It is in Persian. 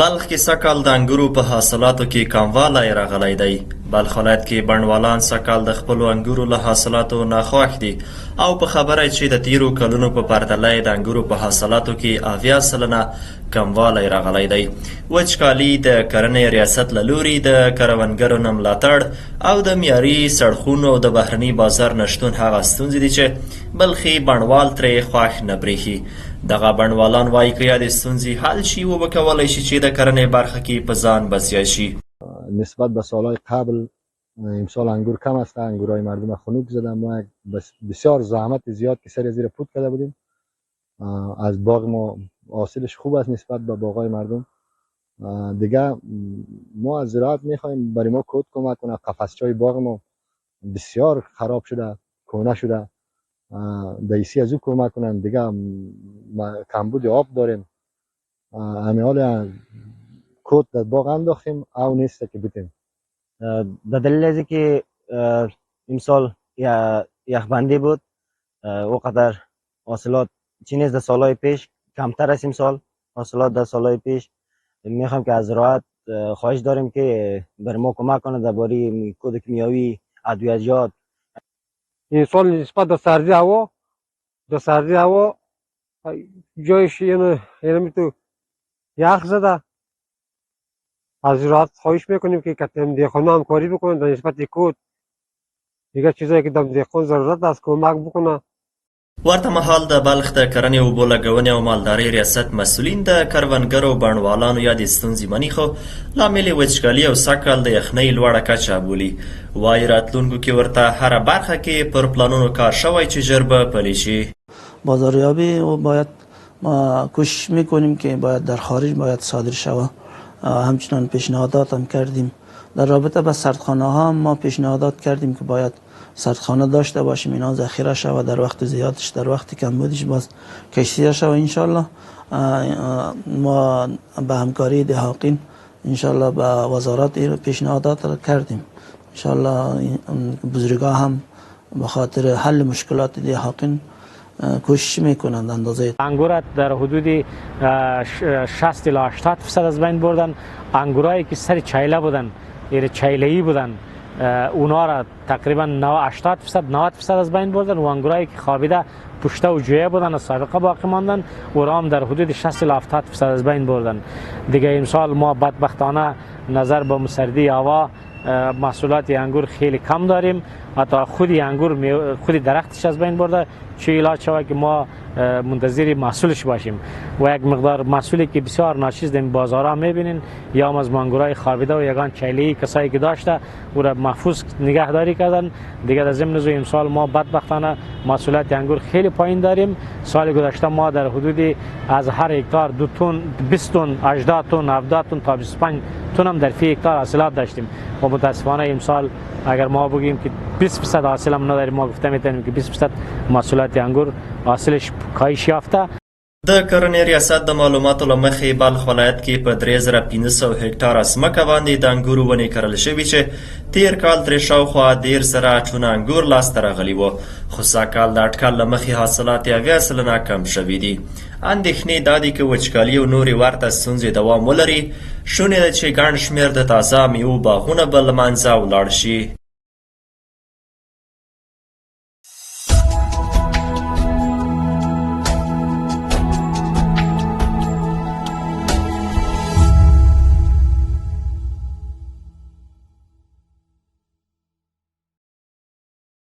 بلخ کې سږکال د انګورو په حاصلاتو کې کموالی راغلی دی. بلخ ولایت کې بڼوالان سږکال د خپلو انګورو له حاصلاتو ناخوښ دي او په خبره چې د تیرو کلونو په پرتله د انګورو په حاصلاتو کې 80 سلنه کموالی راغلی دی. وچکالي د کرنې ریاست له لوري د کروندګرو نه ملاتړ او د معیاري سړکونو او د بهرني بازار نشتون هغه ستونزې دي چې بلخي بڼوال ترې خوښ نه برېښي. دغه بڼوالان وایي که یادې ستونزې حل شي و به کولی شي چې د کرنې برخه کې په ځان بسیا شي. نسبت به سالهای قبل امسال انگور کم است. انگورهای مردم خنک زدن. ما بسیار زحمت زیاد که سر زیر پود کرده بودیم. از باغ ما حاصلش خوب است نسبت به باغای مردم. دیگه ما از زراعت میخوایم برای ما کود کمک کنه. قفسچای باغ ما بسیار خراب شده، کهنه شده. دیسی از او کمک کنن. دیگه کمبود آب داریم. همه حال کود در باغ انداختیم او نیست که بتیم. به دلیل از که امسال یخبندی بود وقدر حاصلات چیز در سالهای پیش کمتر است. امسال حاصلات در سالهای پیش میخوام که از زراعت خواهش داریم که بر ما کمک کنه درباره کود کیمیاوی، ادویه‌جات. این سال نسبت در سردی هوا جایش یعنی تو یخ زده. از زراعت خواهش میکنیم که دهقانا همکاری بکنن در نسبت کود. دیگه چیزایی که در دهقان ضرورت است کمک بکنه. ورته مهال د بلخ د کرنې اوبو لګونې او مالدارۍ ریاست مسؤلین د کروندګرو بڼوالانو یادې ستونزې مني خو لامل یې وچکالي او سږکال د یخنۍ لوړه کچه بولي. وایي راتلونکو کې ورته هره برخه کې پر پلانونو کار شوی چې ژر به پلی شي. بازاریابی و باید ما کوشش میکنیم که باید در خارج باید صادر شود. همچنان پیشنهادات هم کردیم. در رابطه با سردخانه ها هم ما پیشنهادات کردیم که باید سردخانه داشته باشیم. اینا ذخیره شود در وقت زیادش، در وقت کمبودش باز کشتی شود. انشالله ما به همکاری دهاقین انشالله به وزارت پیشنهادات را کردیم. انشالله بزرگا هم به خاطر حل مشکلات دهاقین کوشش میکنند. اندازه انگور در حدود 60 الی 80% از بین بردن. انگورایی که سر چایله بودن، چایله‌ای بودن، اونا را تقریبا 80% از بین بردن. و انگورایی که خوابیده پشته و جویه بودن از سابقه باقی ماندن و هم در حدود 60 الی 70% از بین بردن. دیگه امسال ما بدبختانه نظر به سردی هوا محصولات انگور خیلی کم داریم. حتی خود درختش از بین برده. چه علاج شود که ما منتظر محصولش باشیم. و یک مقدار محصولی که بسیار ناچیز در بازارها میبینین یا هم از مانگورای خاربیده و یگان چایله‌ای کسایی که داشته او را محفوظ نگهداری کردن. دیگه در ضمن امسال ما بدبختانه محصولات انگور خیلی پایین داریم. سال گذشته ما در حدود از هر هکتار 2 تن، 20 تن، 18 تن، 17 تن تا 25 تن هم در فی هکتار حاصلات داشتیم. و متاسفانه امسال اگر ما بگیم که 20% حاصل هم نداریم، ما گفته میتونیم که 20% محصولات انگور حاصلش کاهش یافته. د کرنې ریاست د معلوماتو له مخې بلخ ولایت کې په 3500 هکتاره ځمکه باندې د انګورو ونې کرل شوي چې تیر کال ترې شاوخوا 10 زره چونه انګور لاسته راغلي وو، خو سږکال د اټکل له مخې حاصلات 80 سلنه کم شوي دي. اندېښنې دا دي که وچکالي او نورې ورته ستونزې دوام ولري، شونې ده چې ګڼ شمېر د تازه میوو باغونه به له منځه ولاړ شي.